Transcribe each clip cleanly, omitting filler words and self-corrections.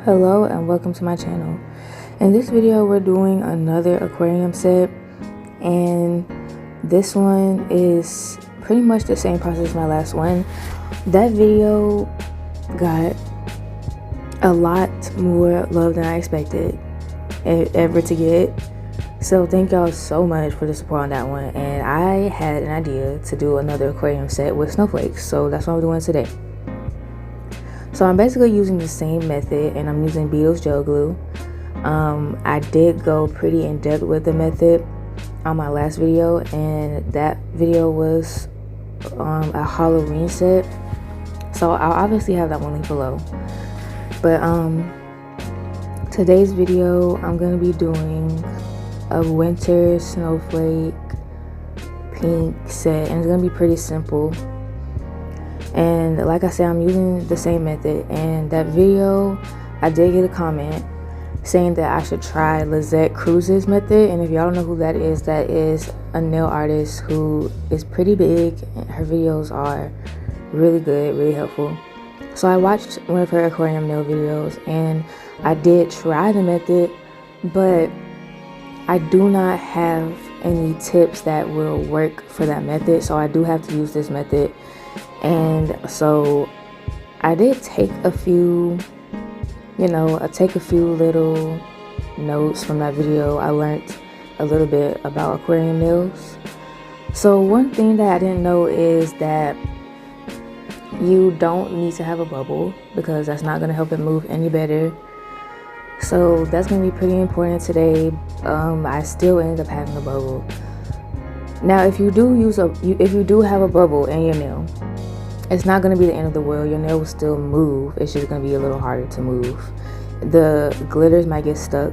Hello and welcome to my channel. In this video we're doing another aquarium set, and this one is pretty much the same process as my last one. That video got a lot more love than I expected it ever to get, so thank y'all so much for the support on that one. And I had an idea to do another aquarium set with snowflakes, so that's what I'm doing today. So I'm basically using the same method, and I'm using Beetle's gel glue. I did go pretty in depth with the method on my last video, and that video was a Halloween set, so I'll obviously have that one linked below. But today's video I'm gonna be doing a winter snowflake pink set, and it's gonna be pretty simple. And like I said, I'm using the same method. And that video, I did get a comment saying that I should try Lizette Cruz's method. And if y'all don't know who that is a nail artist who is pretty big. Her videos are really good, really helpful. So I watched one of her aquarium nail videos, and I did try the method, but I do not have any tips that will work for that method. So I do have to use this method. And so I did take a few, take a few little notes from that video. I learned a little bit about aquarium nails. So one thing that I didn't know is that you don't need to have a bubble, because that's not going to help it move any better. So that's going to be pretty important today. I still ended up having a bubble. Now, if you do have a bubble in your nail, it's not going to be the end of the world. Your nail will still move. It's just going to be a little harder to move. The glitters might get stuck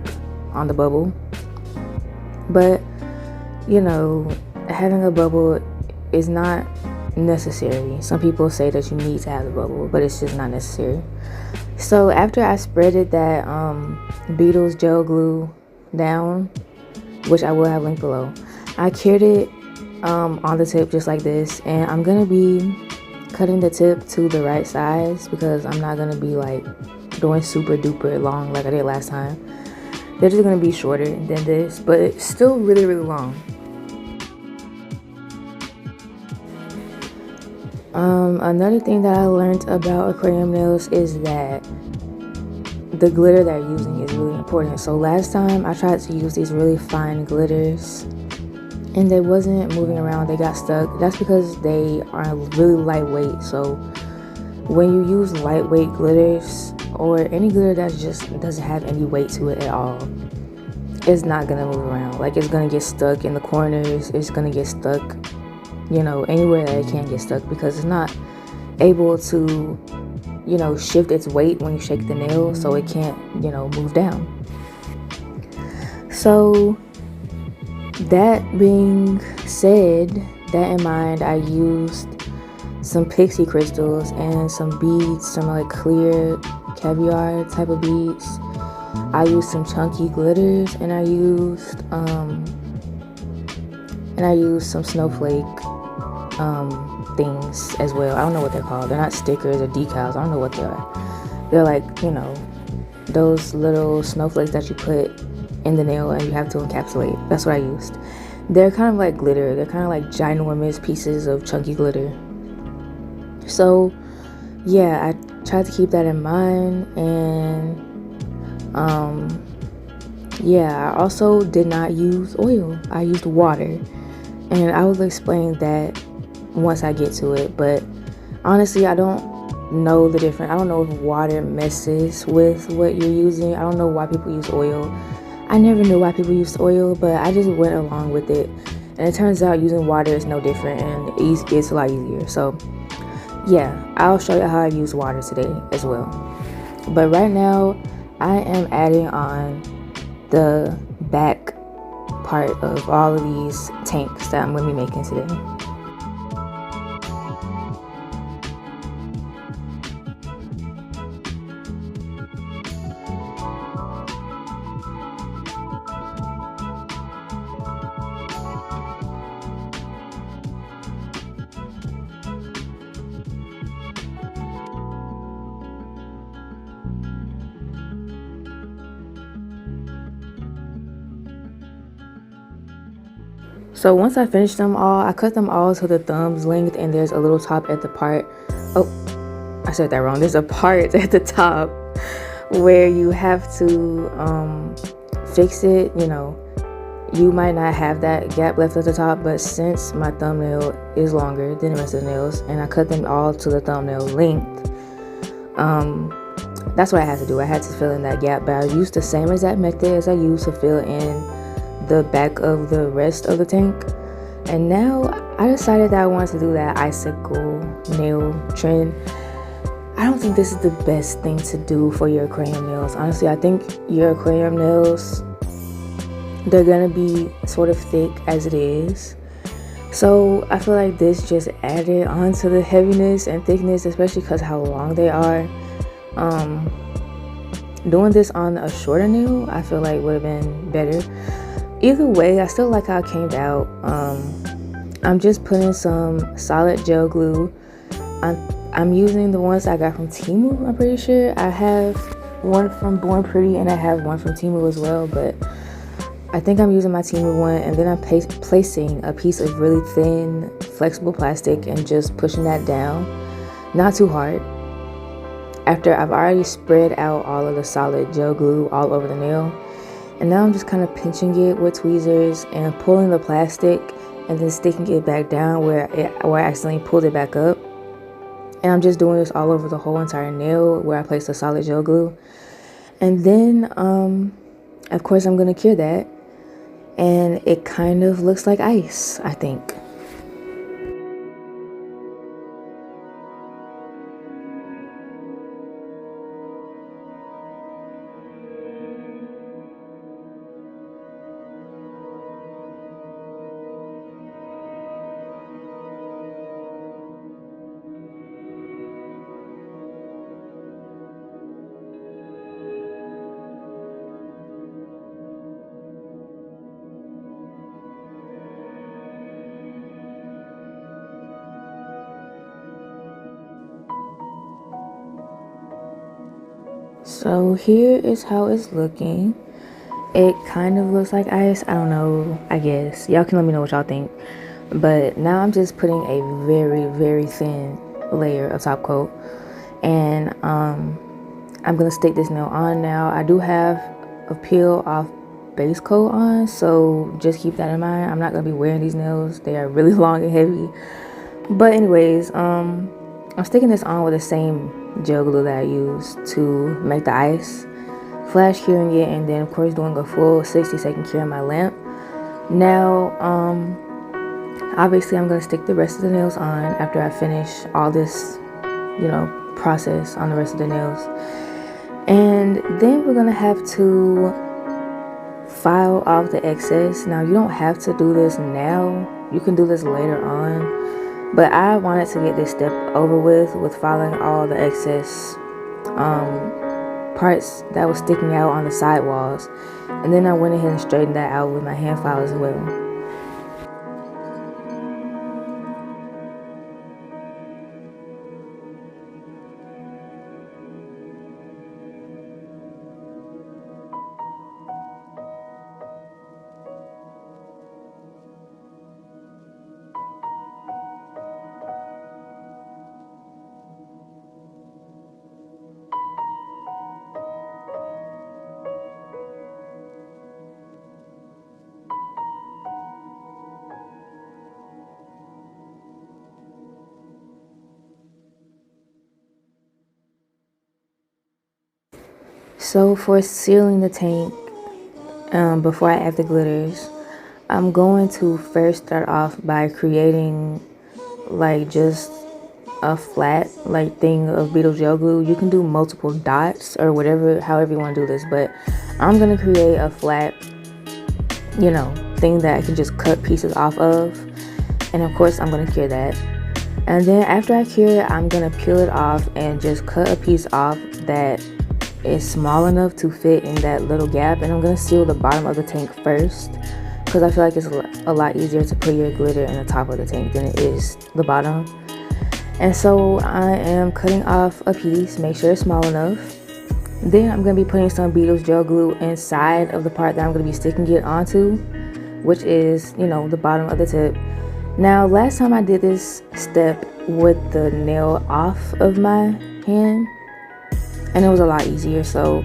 on the bubble. But, having a bubble is not necessary. Some people say that you need to have the bubble, but it's just not necessary. So after I spreaded that Beetle's gel glue down, which I will have linked below, I cured it on the tip just like this. And I'm going to be cutting the tip to the right size, because I'm not gonna be like doing super duper long like I did last time. They're just gonna be shorter than this, but it's still really, really long. Another thing that I learned about aquarium nails is that the glitter they're using is really important. So last time I tried to use these really fine glitters, and they wasn't moving around, they got stuck. That's because they are really lightweight. So when you use lightweight glitters, or any glitter that just doesn't have any weight to it at all, it's not gonna move around. Like, it's gonna get stuck in the corners, it's gonna get stuck, anywhere that it can get stuck, because it's not able to, shift its weight when you shake the nail, so it can't, move down. So that being said, that in mind, I used some pixie crystals and some beads, some like clear caviar type of beads. I used some chunky glitters, and I used some snowflake things as well. I don't know what they're called. They're not stickers or decals. I don't know what they are. They're like, those little snowflakes that you put in the nail and you have to encapsulate. That's what I used. They're kind of like glitter. They're kind of like ginormous pieces of chunky glitter. So yeah, I tried to keep that in mind. And I also did not use oil. I used water, and I will explain that once I get to it. But honestly, I don't know the difference. I don't know if water messes with what you're using. I don't know why people use oil. I never knew why people used oil, but I just went along with it. And it turns out using water is no different, and it's a lot easier. So yeah, I'll show you how I use water today as well. But right now, I am adding on the back part of all of these tanks that I'm going to be making today. So once I finished them all, I cut them all to the thumb's length, and there's a little top at the part. Oh, I said that wrong. There's a part at the top where you have to fix it. You know, you might not have that gap left at the top, but since my thumbnail is longer than the rest of the nails, and I cut them all to the thumbnail length, that's what I had to do. I had to fill in that gap, but I used the same exact method as I used to fill in the back of the rest of the tank. And now I decided that I wanted to do that icicle nail trend. I don't think this is the best thing to do for your aquarium nails. Honestly, I think your aquarium nails, they're gonna be sort of thick as it is. So I feel like this just added on to the heaviness and thickness, especially because how long they are. Doing this on a shorter nail, I feel like would have been better. Either way, I still like how it came out. I'm just putting some solid gel glue. I'm using the ones I got from Temu, I'm pretty sure. I have one from Born Pretty and I have one from Temu as well, but I think I'm using my Temu one, and then I'm placing a piece of really thin, flexible plastic and just pushing that down, not too hard. After I've already spread out all of the solid gel glue all over the nail. And now I'm just kind of pinching it with tweezers and pulling the plastic and then sticking it back down where I accidentally pulled it back up. And I'm just doing this all over the whole entire nail where I placed the solid gel glue. And then, of course, I'm going to cure that. And it kind of looks like ice, I think. So here is how it's looking. It kind of looks like ice. I don't know, I guess. Y'all can let me know what y'all think. But now I'm just putting a very, very thin layer of top coat. And I'm going to stick this nail on now. I do have a peel off base coat on, so just keep that in mind. I'm not going to be wearing these nails. They are really long and heavy. But anyways, I'm sticking this on with the same gel glue that I used to make the ice, flash curing it, and then of course doing a full 60-second cure on my lamp. Now obviously I'm going to stick the rest of the nails on after I finish all this, you know, process on the rest of the nails. And then we're going to have to file off the excess. Now you don't have to do this now, you can do this later on. But I wanted to get this step over with filing all the excess parts that was sticking out on the side walls. And then I went ahead and straightened that out with my hand file as well. So for sealing the tank, before I add the glitters, I'm going to first start off by creating like just a flat like thing of beetle gel glue. You can do multiple dots or whatever, however you want to do this, but I'm going to create a flat, you know, thing that I can just cut pieces off of. And of course I'm going to cure that. And then after I cure it, I'm going to peel it off and just cut a piece off that is small enough to fit in that little gap. And I'm going to seal the bottom of the tank first, because I feel like it's a lot easier to put your glitter in the top of the tank than it is the bottom. And so I am cutting off a piece, make sure it's small enough. Then I'm going to be putting some Beetle's gel glue inside of the part that I'm going to be sticking it onto. which is, you know, the bottom of the tip. Now, last time I did this step with the nail off of my hand, and it was a lot easier. So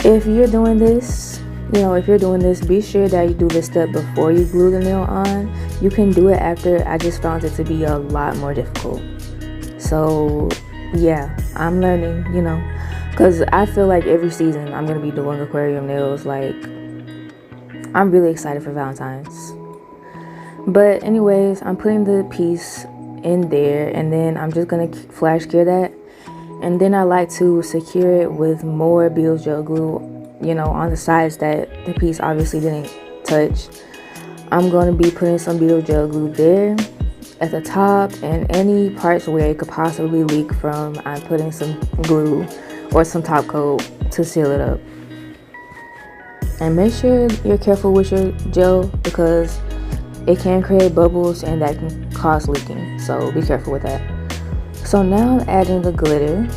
if you're doing this, be sure that you do this step before you glue the nail on. You can do it after. I just found it to be a lot more difficult. So yeah, I'm learning, because I feel like every season I'm going to be doing aquarium nails. Like, I'm really excited for Valentine's. But anyways, I'm putting the piece in there, and then I'm just going to flash cure that. And then I like to secure it with more Beetle's gel glue, on the sides that the piece obviously didn't touch. I'm going to be putting some Beetle's gel glue there at the top, and any parts where it could possibly leak from, I'm putting some glue or some top coat to seal it up. And make sure you're careful with your gel, because it can create bubbles and that can cause leaking, so be careful with that. So now I'm adding the glitter,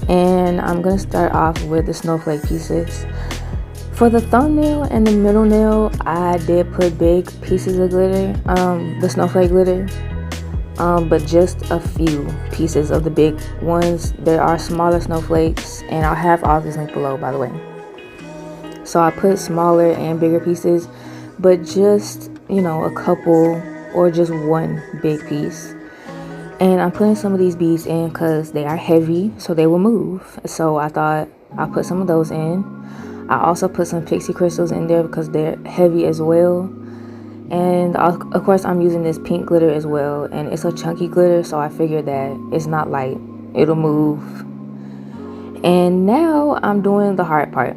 and I'm going to start off with the snowflake pieces. For the thumbnail and the middle nail, I did put big pieces of glitter, the snowflake glitter, but just a few pieces of the big ones. There are smaller snowflakes, and I'll have all this linked below, by the way. So I put smaller and bigger pieces, but just, a couple or just one big piece. And I'm putting some of these beads in because they are heavy, so they will move. So I thought I'll put some of those in. I also put some pixie crystals in there because they're heavy as well. And of course I'm using this pink glitter as well, and it's a chunky glitter, so I figured that it's not light, it'll move. And now I'm doing the hard part.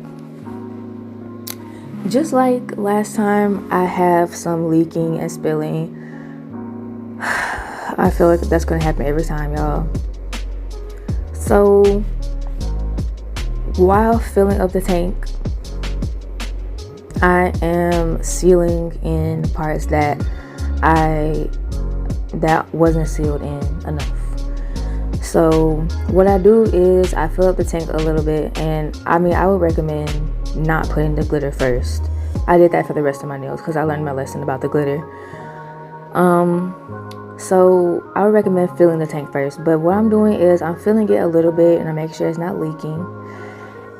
Just like last time, I have some leaking and spilling. I feel like that's gonna happen every time, y'all. So while filling up the tank, I am sealing in parts that wasn't sealed in enough. So what I do is I fill up the tank a little bit, and I would recommend not putting the glitter first. I did that for the rest of my nails because I learned my lesson about the glitter. So I would recommend filling the tank first, but what I'm doing is I'm filling it a little bit and I make sure it's not leaking,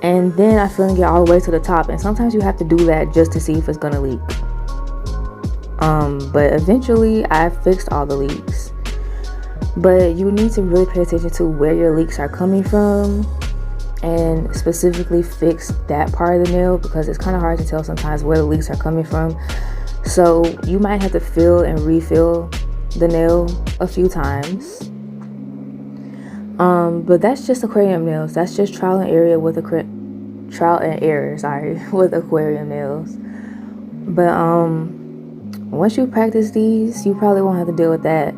and then I'm filling it all the way to the top. And sometimes you have to do that just to see if it's gonna leak. But eventually I fixed all the leaks. But you need to really pay attention to where your leaks are coming from, and specifically fix that part of the nail, because it's kind of hard to tell sometimes where the leaks are coming from. So you might have to fill and refill the nail a few times. But that's just aquarium nails. That's just trial and error with aquarium nails. But once you practice these, you probably won't have to deal with that.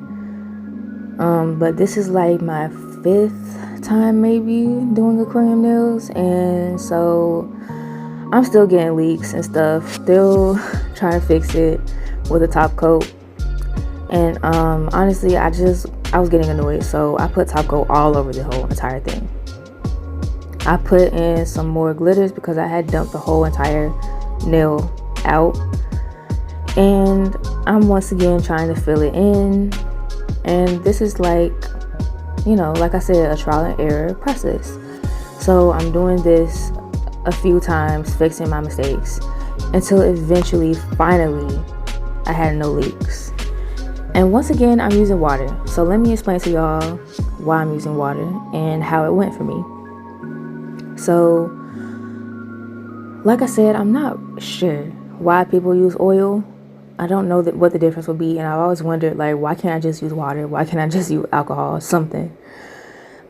But this is like my 5th time maybe doing aquarium nails, and so I'm still getting leaks and stuff, still trying to fix it with a top coat. And honestly, I was getting annoyed, so I put top coat all over the whole entire thing. I put in some more glitters because I had dumped the whole entire nail out, and I'm once again trying to fill it in. And this is like I said, a trial and error process. So I'm doing this a few times, fixing my mistakes, until eventually, finally, I had no leaks. And once again, I'm using water. So let me explain to y'all why I'm using water and how it went for me. So, like I said, I'm not sure why people use oil. I don't know what the difference would be, and I've always wondered, like, why can't I just use water? Why can't I just use alcohol or something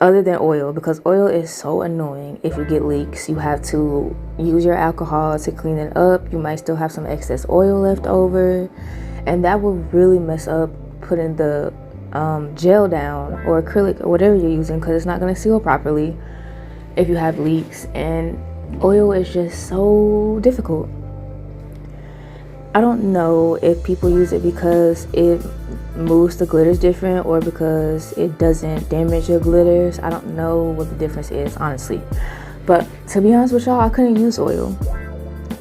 other than oil? Because oil is so annoying. If you get leaks, you have to use your alcohol to clean it up. You might still have some excess oil left over, and that will really mess up putting the gel down or acrylic or whatever you're using, because it's not going to seal properly if you have leaks. And oil is just so difficult. I don't know if people use it because it moves the glitters different or because it doesn't damage your glitters. I don't know what the difference is, honestly. But to be honest with y'all, I couldn't use oil.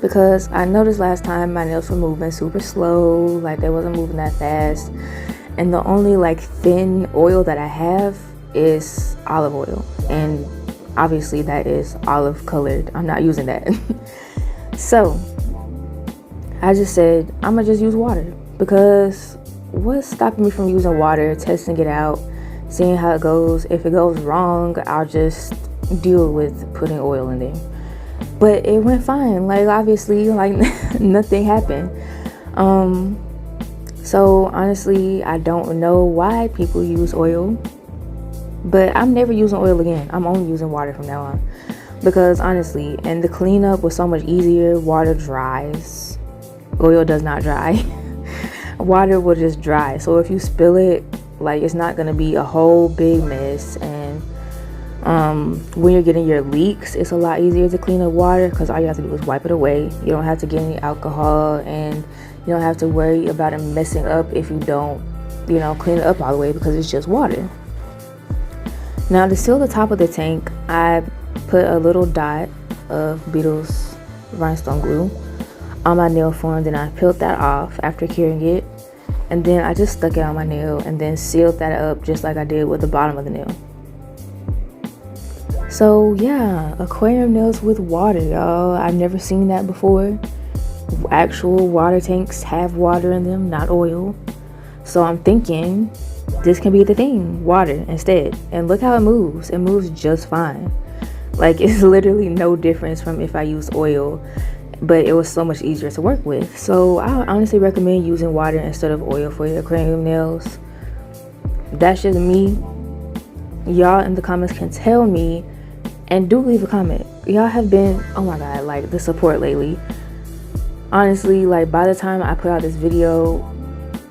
because I noticed last time my nails were moving super slow, like they wasn't moving that fast. And the only like thin oil that I have is olive oil, and obviously that is olive colored. I'm not using that. So I just said I'm gonna just use water, because what's stopping me from using water, testing it out, seeing how it goes. If it goes wrong, I'll just deal with putting oil in there. But it went fine. Like, obviously, like nothing happened. So honestly, I don't know why people use oil, but I'm never using oil again. I'm only using water from now on, because honestly, and the cleanup was so much easier. Water dries, oil does not dry. Water will just dry, so if you spill it, like, it's not gonna be a whole big mess. And when you're getting your leaks, it's a lot easier to clean up water, because all you have to do is wipe it away. You don't have to get any alcohol, and you don't have to worry about it messing up if you don't, clean it up all the way, because it's just water. Now, to seal the top of the tank, I put a little dot of Beetle's rhinestone glue on my nail form. Then I peeled that off after curing it, and then I just stuck it on my nail and then sealed that up just like I did with the bottom of the nail. So yeah, aquarium nails with water, y'all. I've never seen that before. Actual water tanks have water in them, not oil. So I'm thinking this can be the thing, water instead. And look how it moves. It moves just fine. Like, it's literally no difference from if I used oil, but it was so much easier to work with. So I honestly recommend using water instead of oil for your aquarium nails. That's just me. Y'all in the comments can tell me, and do leave a comment. Y'all have been, oh my god, like, the support lately. Honestly, like, by the time I put out this video,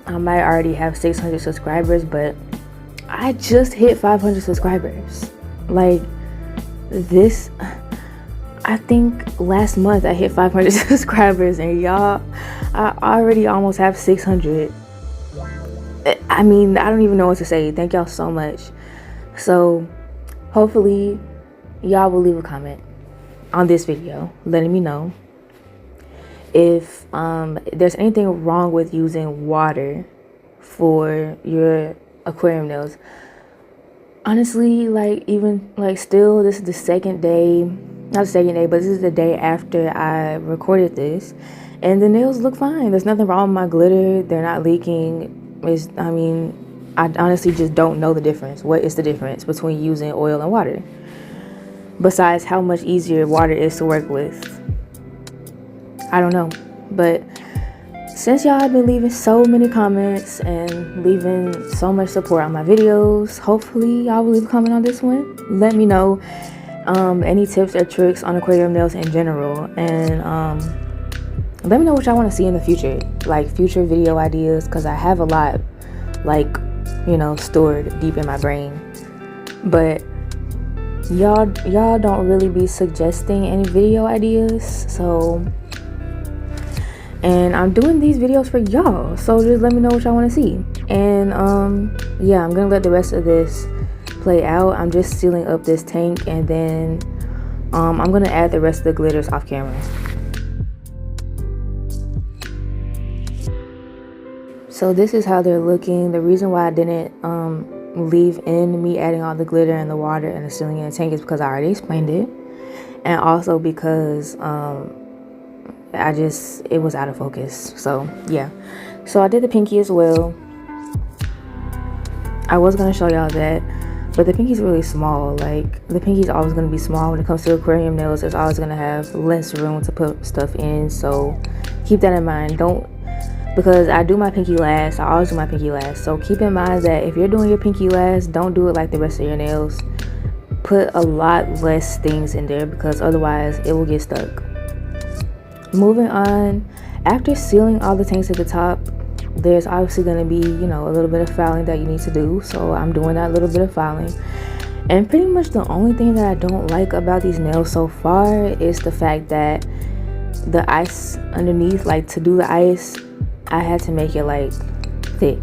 I might already have 600 subscribers, but I just hit 500 subscribers. Like, this, I think last month I hit 500 subscribers, and y'all, I already almost have 600. I mean, I don't even know what to say. Thank y'all so much. So hopefully y'all will leave a comment on this video letting me know if there's anything wrong with using water for your aquarium nails. Honestly, like, even like, still, this is the second day, not the second day, but this is the day after I recorded this, and the nails look fine. There's nothing wrong with my glitter. They're not leaking. I honestly just don't know the difference. What is the difference between using oil and water, besides how much easier water is to work with? I don't know. But since y'all have been leaving so many comments and leaving so much support on my videos, hopefully y'all will leave a comment on this one. Let me know any tips or tricks on aquarium nails in general, and let me know what y'all want to see in the future, like future video ideas, because I have a lot, like, stored deep in my brain. But y'all don't really be suggesting any video ideas, so, and I'm doing these videos for y'all, so just let me know what y'all want to see. And yeah, I'm gonna let the rest of this play out. I'm just sealing up this tank, and then I'm gonna add the rest of the glitters off camera. So this is how they're looking. The reason why I didn't leave in me adding all the glitter and the water and the sealing in the tank is because I already explained it, and also because it was out of focus. So yeah, so I did the pinky as well. I was gonna show y'all that, but the pinky's really small. Like, the pinky's always gonna be small when it comes to aquarium nails. It's always gonna have less room to put stuff in, so keep that in mind. Because I do my pinky last. I always do my pinky last. So keep in mind that if you're doing your pinky last, don't do it like the rest of your nails. Put a lot less things in there, because otherwise it will get stuck. Moving on, after sealing all the tanks at the top, there's obviously going to be, a little bit of filing that you need to do. So I'm doing that little bit of filing. And pretty much the only thing that I don't like about these nails so far is the fact that the ice underneath, like, to do the ice, I had to make it like thick,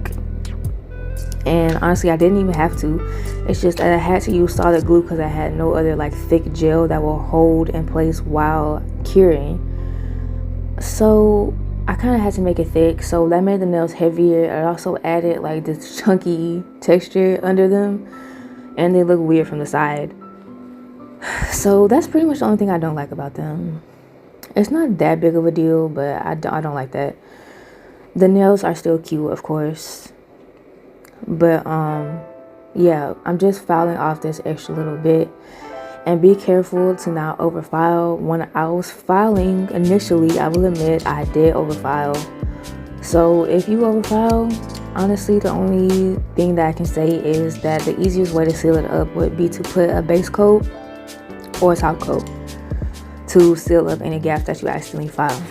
and honestly I didn't even have to. It's just that I had to use solid glue because I had no other like thick gel that will hold in place while curing. So I kind of had to make it thick, so that made the nails heavier. It also added like this chunky texture under them, and they look weird from the side. So that's pretty much the only thing I don't like about them. It's not that big of a deal, but I don't like that. The nails are still cute, of course, but yeah, I'm just filing off this extra little bit. And be careful to not overfile. When I was filing initially, I will admit I did overfile. So if you overfile, honestly, the only thing that I can say is that the easiest way to seal it up would be to put a base coat or a top coat to seal up any gaps that you accidentally file.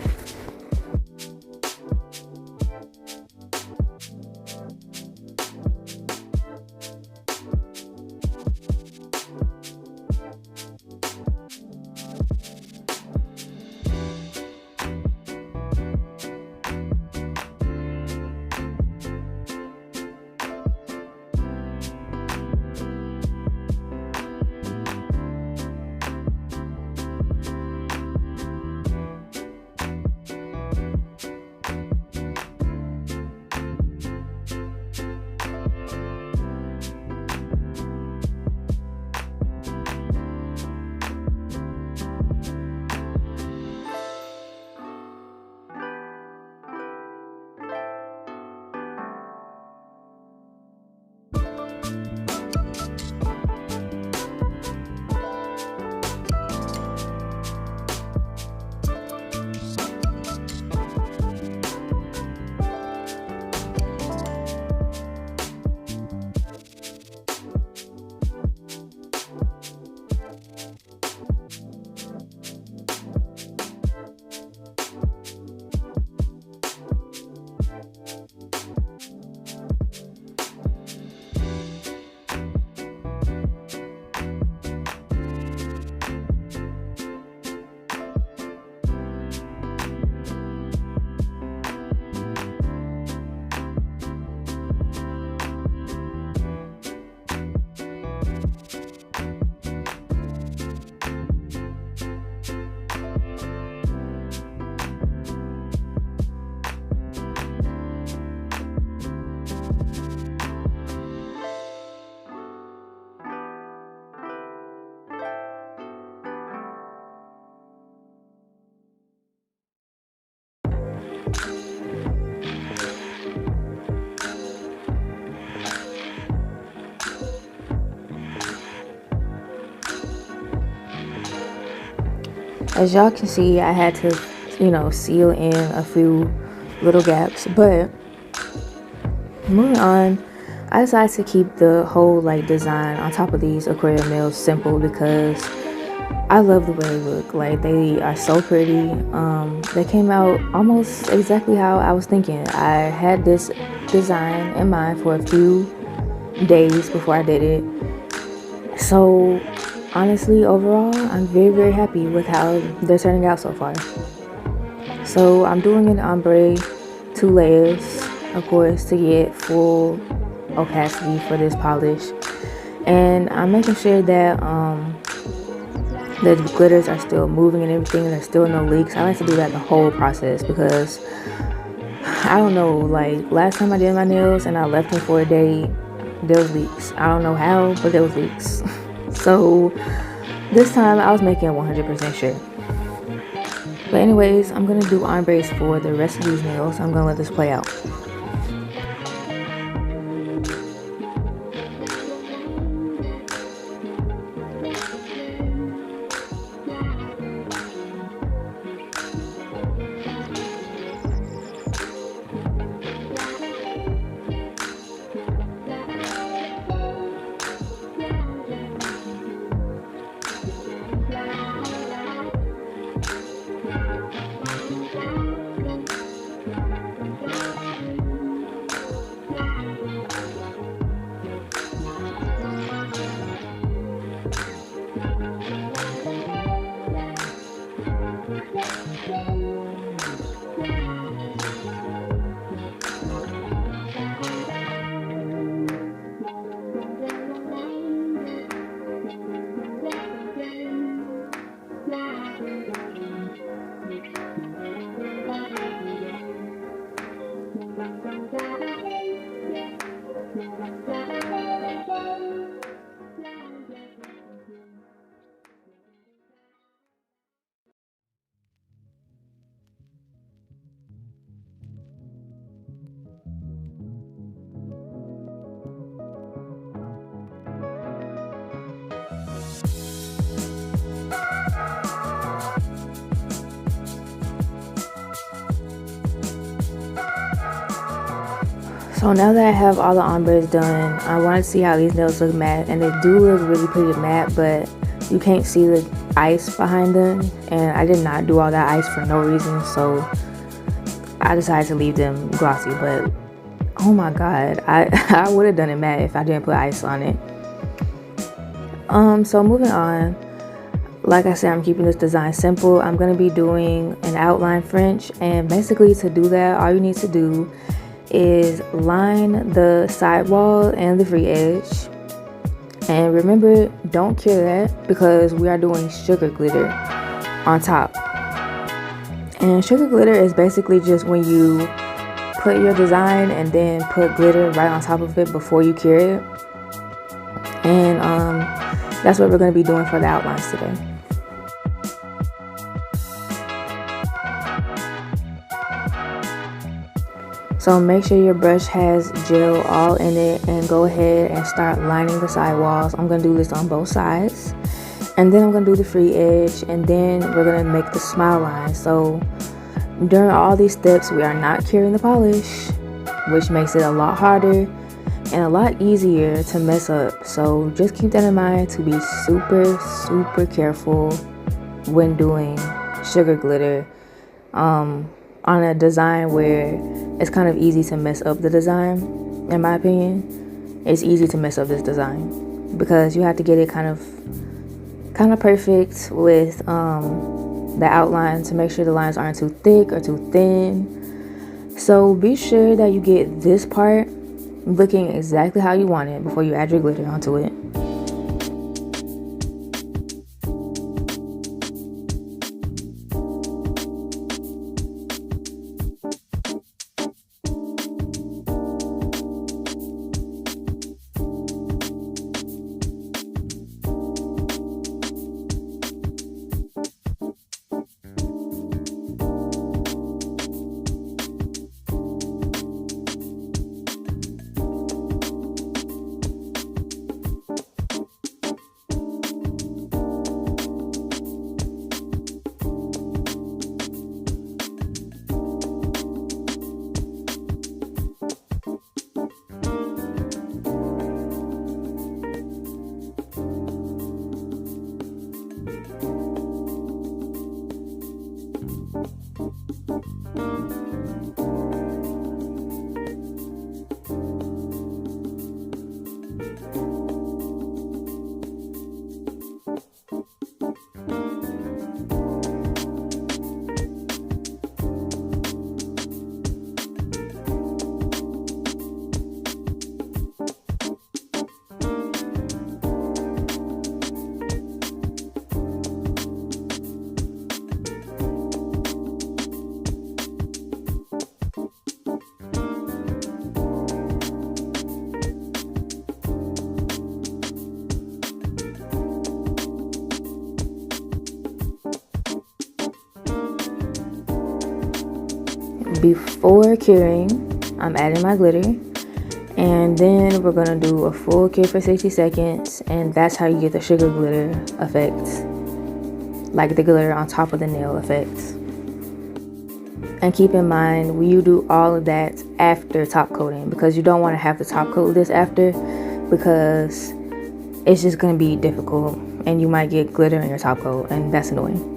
As y'all can see, I had to, seal in a few little gaps, but moving on, I decided to keep the whole like design on top of these aquarium nails simple because I love the way they look. Like, they are so pretty. They came out almost exactly how I was thinking. I had this design in mind for a few days before I did it. So honestly, overall, I'm very, very happy with how they're turning out so far. So I'm doing an ombre 2 layers, of course, to get full opacity for this polish. And I'm making sure that the glitters are still moving and everything. There's still no leaks. I like to do that the whole process because I don't know, like last time I did my nails and I left them for a day, there was leaks. I don't know how, but there was leaks. So this time I was making 100% sure. But anyways, I'm gonna do ombres for the rest of these nails. I'm gonna let this play out. So now that I have all the ombres done, I want to see how these nails look matte, and they do look really pretty matte, but you can't see the ice behind them, and I did not do all that ice for no reason, so I decided to leave them glossy. But oh my god, I would have done it matte if I didn't put ice on it. So moving on, like I said, I'm keeping this design simple. I'm going to be doing an outline French, and basically to do that, all you need to do is line the sidewall and the free edge. And remember, don't cure that because we are doing sugar glitter on top. And sugar glitter is basically just when you put your design and then put glitter right on top of it before you cure it. And that's what we're going to be doing for the outlines today. So make sure your brush has gel all in it and go ahead and start lining the sidewalls. I'm going to do this on both sides. And then I'm going to do the free edge, and then we're going to make the smile line. So during all these steps, we are not curing the polish, which makes it a lot harder and a lot easier to mess up. So just keep that in mind, to be super careful when doing sugar glitter on a design where it's kind of easy to mess up the design. In my opinion, it's easy to mess up this design because you have to get it kind of perfect with the outline to make sure the lines aren't too thick or too thin. So be sure that you get this part looking exactly how you want it before you add your glitter onto it. Before curing, I'm adding my glitter, and then we're gonna do a full cure for 60 seconds, and that's how you get the sugar glitter effect, like the glitter on top of the nail effect. And keep in mind, you do all of that after top coating, because you don't want to have to top coat this after, because it's just going to be difficult and you might get glitter in your top coat, and that's annoying.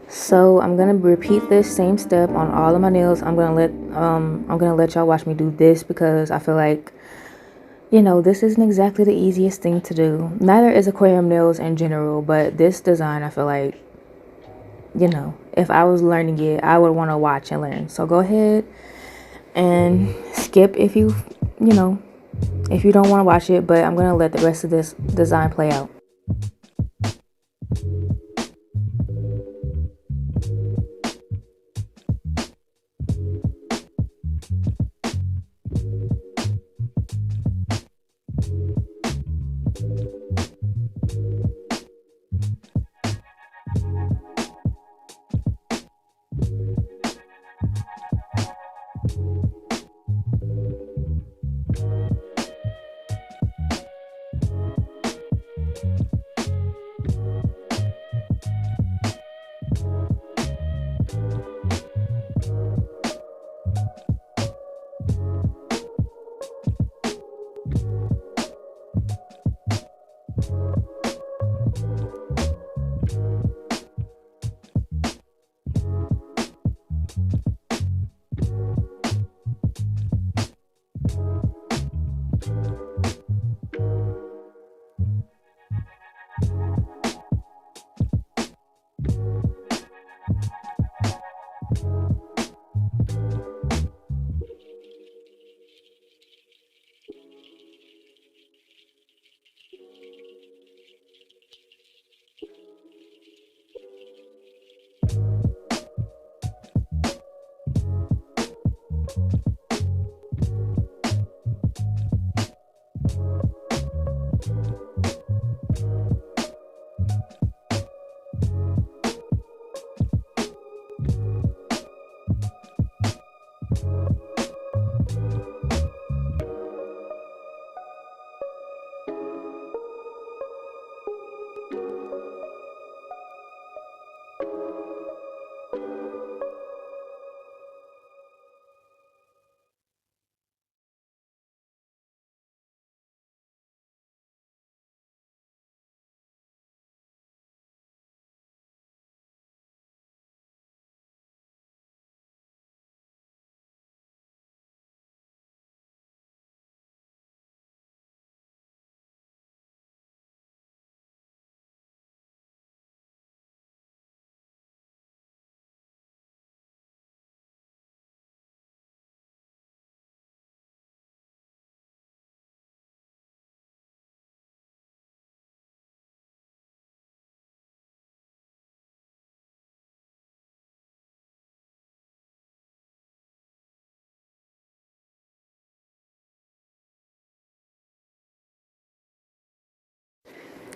So I'm gonna repeat this same step on all of my nails. I'm gonna let y'all watch me do this, because I feel like, you know, this isn't exactly the easiest thing to do. Neither is aquarium nails in general, but this design I feel like you know, if I was learning it, I would want to watch and learn. So go ahead and skip if you know, if you don't want to watch it, but I'm going to let the rest of this design play out.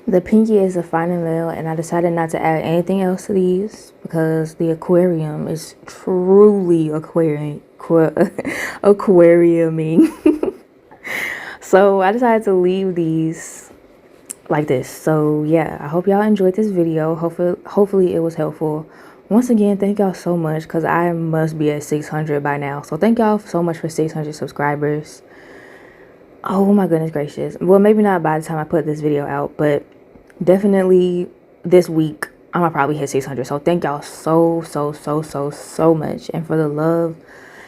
The pinky is the final nail, and I decided not to add anything else to these because the aquarium is truly aquariuming. So I decided to leave these like this. So yeah, I hope y'all enjoyed this video. Hopefully it was helpful. Once again, thank y'all so much because I must be at 600 by now. So thank y'all so much for 600 subscribers. Oh my goodness gracious. Well, maybe not by the time I put this video out, but definitely this week I'm gonna probably hit 600. So thank y'all so much, and for the love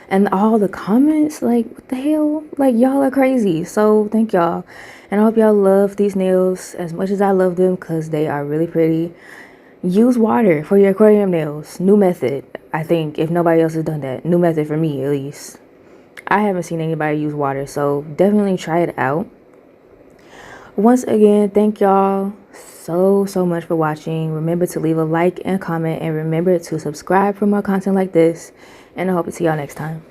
and all the comments. Like, what the hell, like, y'all are crazy. So thank y'all, and I hope y'all love these nails as much as I love them because they are really pretty. Use water for your aquarium nails. New method, I think, if nobody else has done that. New method for me, at least. I haven't seen anybody use water, so definitely try it out. Once again, thank y'all so much for watching. Remember to leave a like and comment, and remember to subscribe for more content like this, and I hope to see y'all next time.